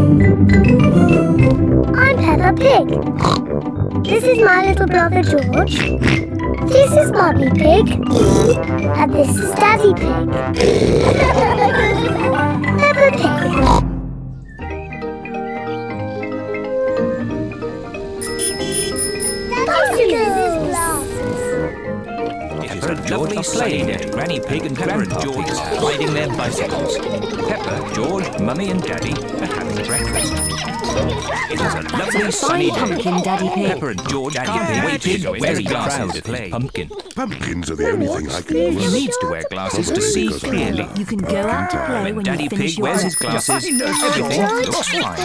I'm Peppa Pig. This is my little brother George. This is Mummy Pig. And this is Daddy Pig. Peppa Pig. It's a lovely sleigh day. Granny Pig and Grandpa George are riding their bicycles. Peppa, George, Mummy and Daddy are having breakfast. It is a lovely sunny day. Pumpkin, Daddy Pig. Peppa and George can't wait to go very proud to play. Pumpkin. Pumpkins are the only thing I can use. He needs to wear glasses to see clearly. You can go out to play when Daddy you finish Pig your wears his breakfast. glasses, everything looks fine.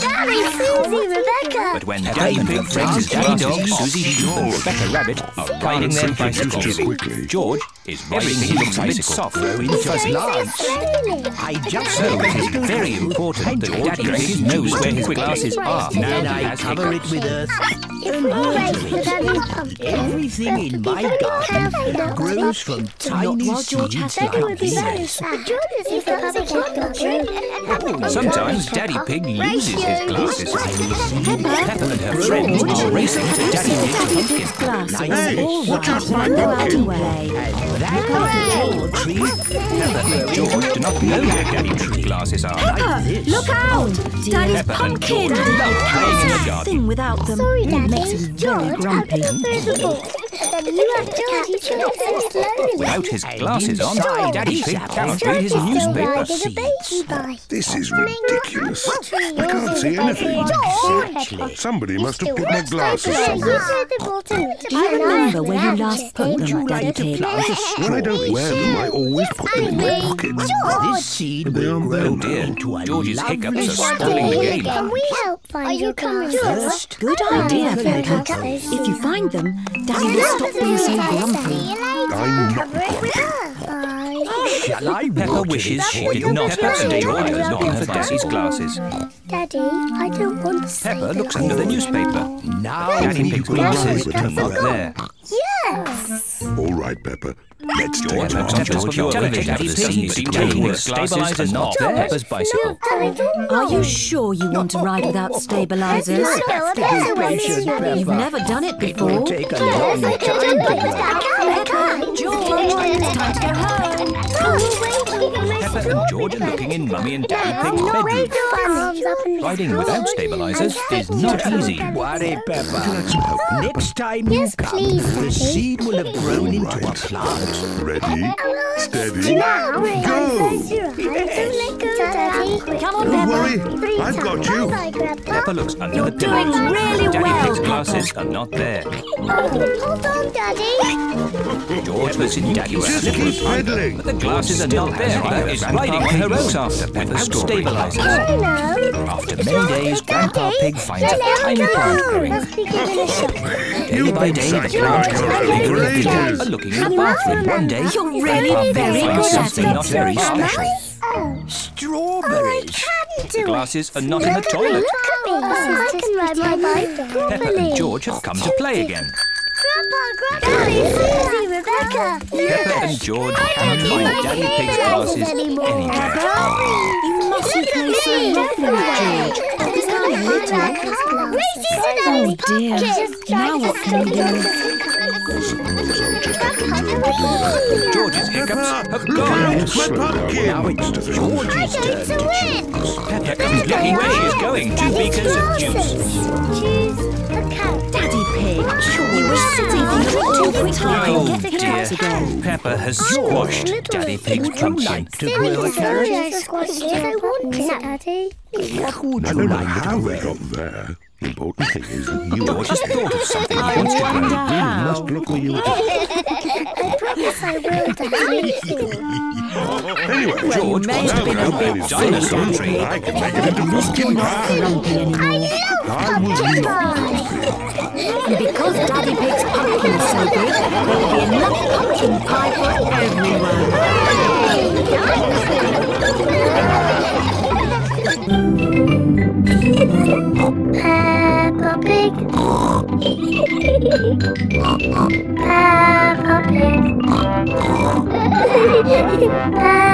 Daddy, Susie, Rebecca. But when Daddy Pig brings his Daddy Dog, Susie Sheep and Rebecca Rabbit are riding their bicycles, George is riding his bicycle. First glance, I just So it is very important that Daddy Pig knows where his glasses are. Then I cover it with earth. Everything in my garden grows from tiny seeds like this. Sometimes Daddy Pig loses his glasses. Peppa and her friends are racing to Daddy Pig's pumpkin. Hey, watch out, my pumpkin! That little tree. Peppa and George do not know where Daddy Pig's glasses are. Look out! Daddy's Peppa and pumpkin! George love playing in the garden. Thing without them. Sorry, It Daddy. makes him very grumpy. Then you have to catch it so slowly. Without his glasses on, Daddy Pig cannot read his newspaper. This is ridiculous. I can't see anything. Somebody must have put my glasses somewhere. Do you remember where you last put them, Daddy Pig? When I don't wear them, I always put them in my pocket. This seed will grow Oh dear, into a George's lovely hiccups are spoiling the game. Can we help find your glasses? First, Good idea, Peppa. If you find them, Daddy will stop being so grumpy. I'm not shall I Peppa water wishes it she for did you? not. Peppa and George are looking for Daddy's glasses. Daddy, I don't want to say Peppa looks under the newspaper. Now Daddy Pig's glasses are not there. Yes. all right, Peppa. Let's take George them looks off. up to the television to see taking his stabilizers off Peppa's bicycle. Are you sure you want to ride without stabilizers? You've never done it before. take a long time to learn. George, it's time to go home. Peppa and George are looking in Mummy and Daddy Pig's bedroom. Riding without stabilizers is not easy. Worry, Peppa. Next time you come, please, the Daddy. seed will have grown into a plant. Ready, steady, Now, go! don't let go, Daddy. Come on, Don't Peppa. worry, I've got you. Peppa looks under the doing pillows. really Daddy well, Pig's Peppa. glasses are not there. Hold on, Daddy. George looks in Daddy's Just bedroom. keep pedaling. But the glasses are not there. Peppa is riding on her own after without stabilizers. I know. After many days, Grandpa Pig finds a tiny plant growing. Must be given a shot. Day by day, the plant grows bigger and bigger. And looking in the bathroom one day, You're really Grandpa Pig very finds good at something it. not very special. Strawberries. The glasses are not in the toilet. I can ride my bike Peppa properly. and George have come to play again. Grandpa, Susie, Rebecca. Peppa and George cannot find Daddy Pig's glasses anywhere. You mustn't play so roughly with George. He's going to hurt him. Oh dear. Now what can we do? I suppose I'll just have to learn to do that. George's hiccups have Look gone. out, my pumpkin! It's George's turn to choose. Peppa comes looking where she is going. 2 beakers of juice. Choose a carrot. Daddy Pig, you were sitting on it too quickly. Oh Get the carrots dear. again. Peppa has squashed Daddy Pig's pumpkin. To grow a carrot? I squashed it. I want it, Daddy. What would I you don't know like how to they wear? got there. The important thing is that you George has thought of something he I wants to wonder grow. must how. look where you are. I promise I will, Daddy. Anyway, George may wants to have been a grow a bit dinosaur silly. tree. I can make it into You're pumpkin not pie. grumpy anymore. I will not. And because Daddy Pig's pumpkin is so big, there will be enough pumpkin pie for everyone. Peppa Pig. Peppa Pig. Peppa